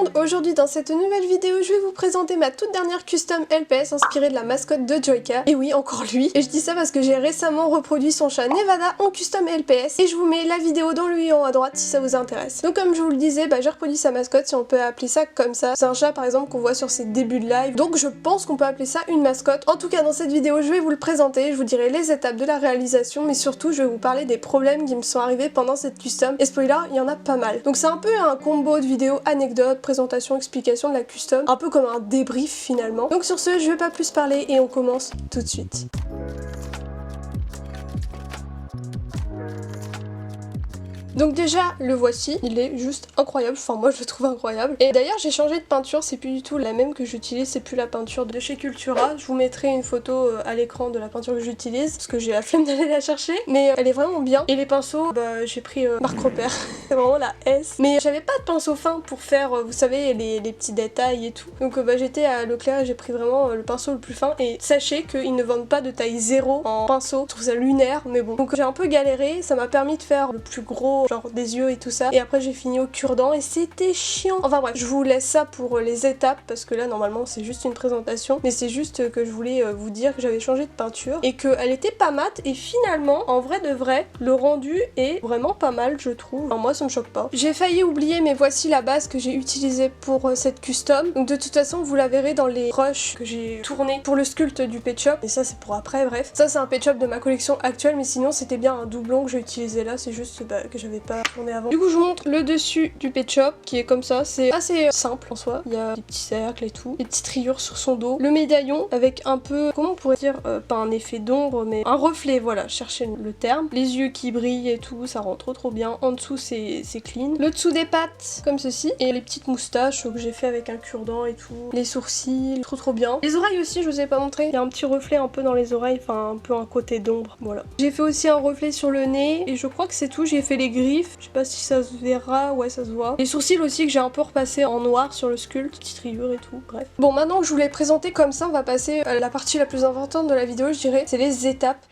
monde, aujourd'hui dans cette nouvelle vidéo je vais vous présenter ma toute dernière custom LPS inspirée de la mascotte de Joyka. Et oui, encore lui. Et je dis ça parce que j'ai récemment reproduit son chat Nevada en custom LPS et je vous mets la vidéo dans le i en à droite si ça vous intéresse. Donc comme je vous le disais, j'ai reproduit sa mascotte, si on peut appeler ça comme ça. C'est un chat par exemple qu'on voit sur ses débuts de live, donc je pense qu'on peut appeler ça une mascotte. En tout cas dans cette vidéo je vais vous le présenter, je vous dirai les étapes de la réalisation, mais surtout je vais vous parler des problèmes qui me sont arrivés pendant cette custom. Et spoiler, il y en a pas mal. Donc c'est un peu un combo de vidéos anecdotes, présentation, explication de la custom, un peu comme un débrief finalement. Donc sur ce, je vais pas plus parler et on commence tout de suite. Donc déjà, le voici, il est juste incroyable, enfin moi je le trouve incroyable. Et d'ailleurs j'ai changé de peinture, c'est plus du tout la même que j'utilise, c'est plus la peinture de chez Cultura. Je vous mettrai une photo à l'écran de la peinture que j'utilise, parce que j'ai la flemme d'aller la chercher. Mais elle est vraiment bien. Et les pinceaux, j'ai pris Marc Repère, c'est vraiment la S. Mais j'avais pas de pinceau fin pour faire, vous savez, les petits détails et tout. Donc j'étais à Leclerc et j'ai pris vraiment le pinceau le plus fin. Et sachez qu'ils ne vendent pas de taille 0 en pinceau, je trouve ça lunaire, mais bon. Donc j'ai un peu galéré, ça m'a permis de faire le plus gros, genre des yeux et tout ça, et après j'ai fini au cure-dent et c'était chiant. Enfin bref, je vous laisse ça pour les étapes parce que là normalement c'est juste une présentation, mais c'est juste que je voulais vous dire que j'avais changé de peinture et qu'elle était pas mate, et finalement en vrai de vrai le rendu est vraiment pas mal je trouve. Enfin moi ça me choque pas. J'ai failli oublier, mais voici la base que j'ai utilisée pour cette custom. Donc de toute façon vous la verrez dans les rushs que j'ai tourné pour le sculpt du Pet Shop, et ça c'est pour après. Bref, ça c'est un Pet Shop de ma collection actuelle, mais sinon c'était bien un doublon que j'ai utilisé là, c'est juste que j'avais pas tourné avant. Du coup je vous montre le dessus du Pet Shop qui est comme ça, c'est assez simple en soi, il y a des petits cercles et tout, des petites rayures sur son dos, le médaillon avec un peu, comment on pourrait dire, pas un effet d'ombre mais un reflet, voilà, cherchez le terme, les yeux qui brillent et tout, ça rend trop bien. En dessous c'est clean, le dessous des pattes comme ceci, et les petites moustaches que j'ai fait avec un cure-dent et tout, les sourcils, trop bien. Les oreilles aussi je vous ai pas montré, il y a un petit reflet un peu dans les oreilles, enfin un peu un côté d'ombre, voilà. J'ai fait aussi un reflet sur le nez et je crois que c'est tout. J'ai fait les griffes, je sais pas si ça se verra, ouais ça se voit. Les sourcils aussi que j'ai un peu repassé en noir sur le sculpt, petites rayures et tout, bref. Bon, maintenant que je vous l'ai présenté comme ça, on va passer à la partie la plus importante de la vidéo, je dirais, c'est les étapes.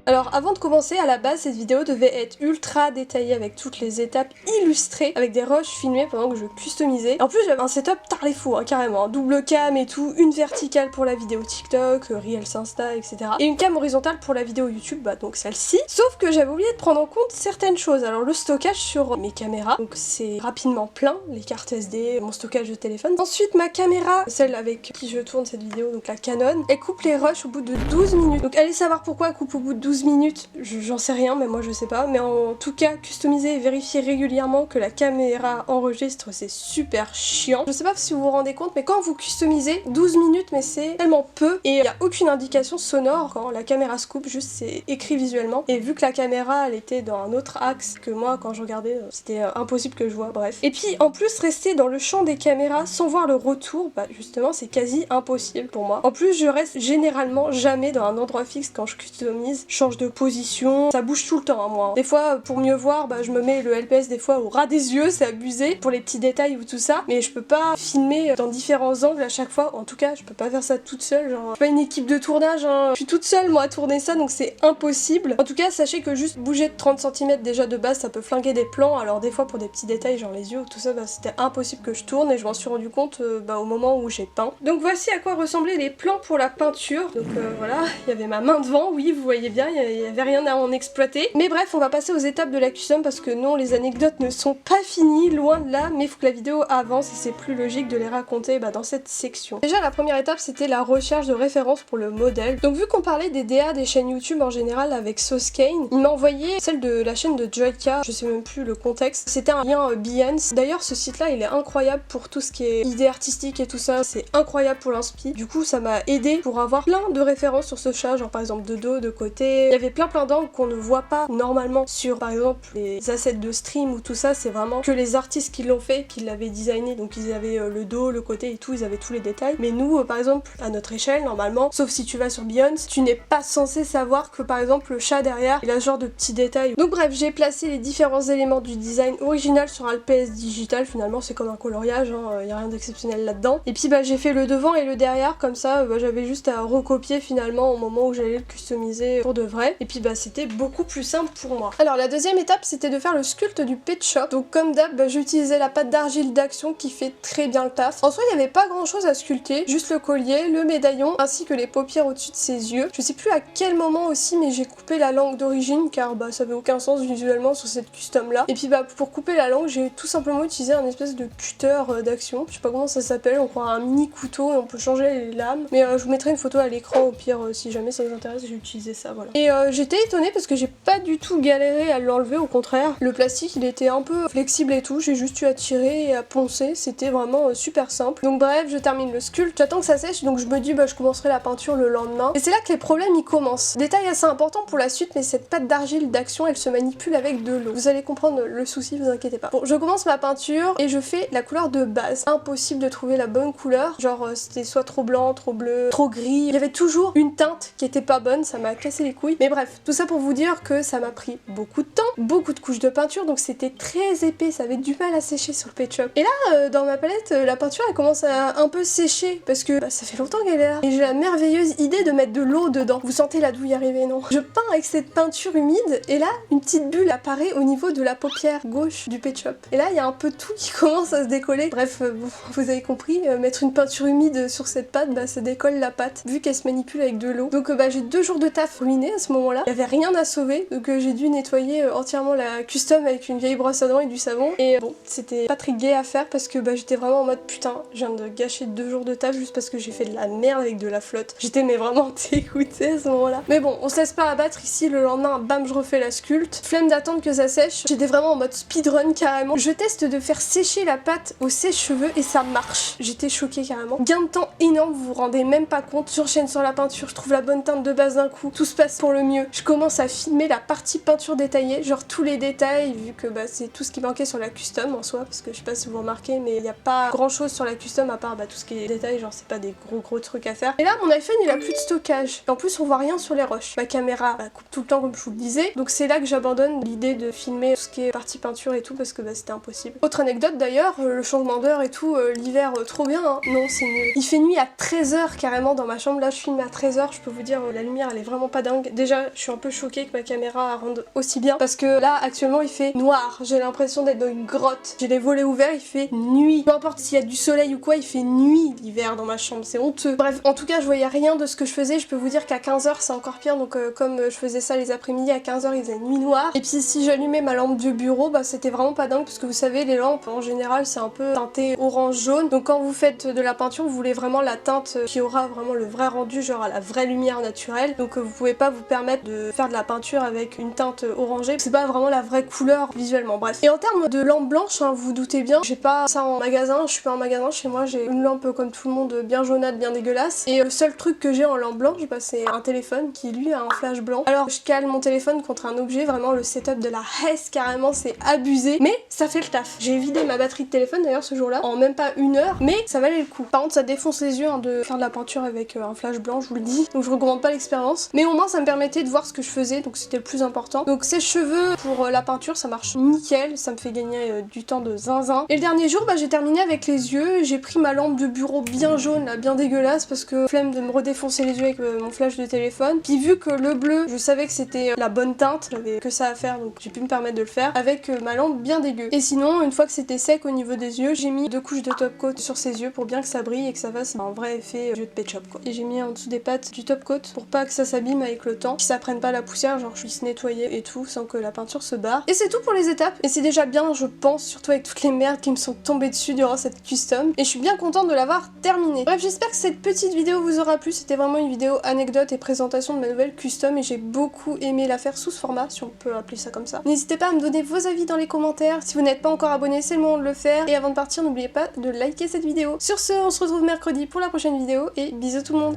Alors avant de commencer, à la base cette vidéo devait être ultra détaillée avec toutes les étapes illustrées, avec des rushs filmés pendant que je customisais. En plus j'avais un setup taré fou, carrément, double cam et tout, une verticale pour la vidéo TikTok, Reels Insta, etc. Et une cam horizontale pour la vidéo YouTube, donc celle-ci. Sauf que j'avais oublié de prendre en compte certaines choses. Alors le stockage sur mes caméras, donc c'est rapidement plein, les cartes SD, mon stockage de téléphone. Ensuite ma caméra, celle avec qui je tourne cette vidéo, donc la Canon, elle coupe les rushs au bout de 12 minutes. Donc allez savoir pourquoi elle coupe au bout de 12 minutes, j'en sais rien, mais moi je sais pas, mais en tout cas customiser et vérifier régulièrement que la caméra enregistre, c'est super chiant. Je sais pas si vous vous rendez compte, mais quand vous customisez 12 minutes, mais c'est tellement peu, et il n'y a aucune indication sonore quand la caméra se coupe, juste c'est écrit visuellement, et vu que la caméra elle était dans un autre axe que moi quand je regardais, c'était impossible que je vois, bref. Et puis en plus rester dans le champ des caméras sans voir le retour, justement c'est quasi impossible pour moi. En plus je reste généralement jamais dans un endroit fixe quand je customise, change de position, ça bouge tout le temps moi. Des fois pour mieux voir, je me mets le LPS des fois au ras des yeux, c'est abusé pour les petits détails ou tout ça, mais je peux pas filmer dans différents angles à chaque fois, en tout cas je peux pas faire ça toute seule, genre je suis pas une équipe de tournage, je suis toute seule moi à tourner ça, donc c'est impossible. En tout cas sachez que juste bouger de 30 cm déjà de base ça peut flinguer des plans, alors des fois pour des petits détails genre les yeux ou tout ça, c'était impossible que je tourne, et je m'en suis rendu compte au moment où j'ai peint. Donc voici à quoi ressemblaient les plans pour la peinture. Donc voilà, il y avait ma main devant, oui vous voyez bien, il y avait rien à en exploiter. Mais bref, on va passer aux étapes de la custom parce que non, les anecdotes ne sont pas finies, loin de là, mais il faut que la vidéo avance et c'est plus logique de les raconter dans cette section. Déjà la première étape c'était la recherche de références pour le modèle. Donc vu qu'on parlait des DA des chaînes YouTube en général avec Sauce Kane, il m'a envoyé celle de la chaîne de Joyka, je sais même plus le contexte, c'était un lien Behance. D'ailleurs ce site là il est incroyable pour tout ce qui est idée artistique et tout ça, c'est incroyable pour l'inspi. Du coup ça m'a aidé pour avoir plein de références sur ce chat, genre par exemple de dos, de côté, il y avait plein d'angles qu'on ne voit pas normalement sur par exemple les assets de stream ou tout ça, c'est vraiment que les artistes qui l'ont fait, qui l'avaient designé, donc ils avaient le dos, le côté et tout, ils avaient tous les détails. Mais nous par exemple à notre échelle normalement, sauf si tu vas sur Behance, tu n'es pas censé savoir que par exemple le chat derrière il a ce genre de petits détails. Donc bref, j'ai placé les différents éléments du design original sur un LPS digital, finalement c'est comme un coloriage, y a rien d'exceptionnel là-dedans. Et puis j'ai fait le devant et le derrière, comme ça j'avais juste à recopier finalement au moment où j'allais le customiser pour de vrai, et puis bah c'était beaucoup plus simple pour moi. Alors la deuxième étape c'était de faire le sculpte du Pet Shop. Donc comme d'hab, bah, j'ai utilisé la pâte d'argile d'Action qui fait très bien le taf. En soi il n'y avait pas grand chose à sculpter, juste le collier, le médaillon ainsi que les paupières au-dessus de ses yeux. Je sais plus à quel moment aussi, mais j'ai coupé la langue d'origine car bah ça avait aucun sens visuellement sur cette custom là. Et puis bah pour couper la langue j'ai tout simplement utilisé un espèce de cutter d'Action. Je sais pas comment ça s'appelle, on croit un mini couteau et on peut changer les lames. Mais je vous mettrai une photo à l'écran au pire si jamais ça vous intéresse, j'ai utilisé ça, voilà. Et j'étais étonnée parce que j'ai pas du tout galéré à l'enlever, au contraire. Le plastique il était un peu flexible et tout, j'ai juste eu à tirer et à poncer, c'était vraiment super simple. Donc bref, je termine le sculpte, j'attends que ça sèche, donc je me dis bah je commencerai la peinture le lendemain. Et c'est là que les problèmes ils commencent. Détail assez important pour la suite, mais cette pâte d'argile d'Action elle se manipule avec de l'eau. Vous allez comprendre le souci, vous inquiétez pas. Bon, je commence ma peinture et je fais la couleur de base. Impossible de trouver la bonne couleur, genre c'était soit trop blanc, trop bleu, trop gris. Il y avait toujours une teinte qui était pas bonne, ça m'a cassé les couilles. Mais bref, tout ça pour vous dire que ça m'a pris beaucoup de temps, beaucoup de couches de peinture, donc c'était très épais, ça avait du mal à sécher sur le Pet Shop. Et là, dans ma palette, la peinture elle commence à un peu sécher parce que bah, ça fait longtemps qu'elle est là. Et j'ai la merveilleuse idée de mettre de l'eau dedans. Vous sentez la douille arriver, non? Je peins avec cette peinture humide et là, une petite bulle apparaît au niveau de la paupière gauche du Pet Shop. Et là, il y a un peu tout qui commence à se décoller. Bref, bon, vous avez compris, mettre une peinture humide sur cette pâte, bah ça décolle la pâte, vu qu'elle se manipule avec de l'eau. Donc bah j'ai 2 jours de taf ruiné à ce moment-là. Il y avait rien à sauver, donc j'ai dû nettoyer entièrement la custom avec une vieille brosse à dents et du savon. Et bon, c'était pas très gai à faire parce que bah j'étais vraiment en mode putain, je viens de gâcher 2 jours de taf juste parce que j'ai fait de la merde avec de la flotte. J'étais mais vraiment dégoûtée à ce moment-là. Mais bon, on se laisse pas abattre ici, le lendemain, bam, je refais la sculpte. Flemme d'attendre que ça sèche. J'étais vraiment en mode speedrun carrément. Je teste de faire sécher la pâte au sèche-cheveux et ça marche. J'étais choquée carrément. Gain de temps énorme, vous vous rendez même pas compte. J'enchaîne sur la peinture, je trouve la bonne teinte de base d'un coup. Tout se passe pour le mieux. Je commence à filmer la partie peinture détaillée, genre tous les détails, vu que bah, c'est tout ce qui manquait sur la custom en soi, parce que je sais pas si vous remarquez, mais il n'y a pas grand chose sur la custom à part bah, tout ce qui est détail, genre c'est pas des gros trucs à faire. Et là, mon iPhone il a plus de stockage. Et en plus, on voit rien sur les rushs. Ma caméra bah, coupe tout le temps comme je vous le disais. Donc c'est là que j'abandonne l'idée de filmer tout ce qui est partie peinture et tout, parce que bah, c'était impossible. Autre anecdote d'ailleurs, le changement d'heure et tout, l'hiver trop bien, hein. Non, c'est nul. Il fait nuit à 13h carrément dans ma chambre. Là, je filme à 13h, je peux vous dire, la lumière elle est vraiment pas dingue. Déjà, je suis un peu choquée que ma caméra rende aussi bien, parce que là, actuellement, il fait noir. J'ai l'impression d'être dans une grotte. J'ai les volets ouverts, il fait nuit. Peu importe s'il y a du soleil ou quoi, il fait nuit l'hiver dans ma chambre. C'est honteux. Bref, en tout cas, je voyais rien de ce que je faisais. Je peux vous dire qu'à 15h, c'est encore pire. Donc, comme je faisais ça les après-midi, à 15h, il faisait nuit noire. Et puis, si j'allumais ma lampe de bureau, bah, c'était vraiment pas dingue, parce que vous savez, les lampes, en général, c'est un peu teinté orange-jaune. Donc, quand vous faites de la peinture, vous voulez vraiment la teinte qui aura vraiment le vrai rendu, genre à la vraie lumière naturelle. Donc, vous pouvez pas vous permettre de faire de la peinture avec une teinte orangée. C'est pas vraiment la vraie couleur visuellement. Bref. Et en termes de lampe blanche, hein, vous vous doutez bien, j'ai pas ça en magasin. Je suis pas en magasin chez moi. J'ai une lampe comme tout le monde, bien jaunâtre, bien dégueulasse. Et le seul truc que j'ai en lampe blanche, bah, c'est un téléphone qui lui a un flash blanc. Alors, je cale mon téléphone contre un objet. Vraiment, le setup de la Hesse, carrément, c'est abusé. Mais ça fait le taf. J'ai vidé ma batterie de téléphone d'ailleurs ce jour-là en même pas 1 heure. Mais ça valait le coup. Par contre, ça défonce les yeux hein, de faire de la peinture avec un flash blanc, je vous le dis. Donc, je recommande pas l'expérience. Mais au moins, ça me permettait de voir ce que je faisais. Donc, c'était le plus important. Donc, sèche-cheveux pour la peinture, ça marche nickel. Ça me fait gagner du temps de zinzin. Et le dernier jour, bah, j'ai terminé avec les yeux. J'ai pris ma lampe de bureau bien jaune, là, bien dégueulasse, parce que flemme de me redéfoncer les yeux avec mon flash de téléphone. Puis vu que le bleu, je savais que c'était la bonne teinte, j'avais que ça à faire, donc j'ai pu me permettre de le faire avec ma lampe bien dégueu. Et sinon, une fois que c'était sec au niveau des yeux, j'ai mis 2 couches de top coat sur ses yeux pour bien que ça brille et que ça fasse un vrai effet yeux de Pet Shop, quoi. Et j'ai mis en dessous des pattes du top coat pour pas que ça s'abîme avec le temps, que ça prenne pas la poussière, genre je puisse nettoyer et tout sans que la peinture se barre. Et c'est tout pour les étapes. Et c'est déjà bien, je pense, surtout avec toutes les merdes qui me sont tombées dessus durant cette custom. Et je suis bien contente de l'avoir terminée. Bref, j'espère que cette petite vidéo vous aura plu. C'était vraiment une vidéo anecdote et présentation de ma nouvelle custom et j'ai beaucoup aimé la faire sous ce format, si on peut appeler ça comme ça. N'hésitez pas à me donner vos avis dans les commentaires. Si vous n'êtes pas encore abonné, c'est le moment de le faire. Et avant de partir, n'oubliez pas de liker cette vidéo. Sur ce, on se retrouve mercredi pour la prochaine vidéo et bisous tout le monde.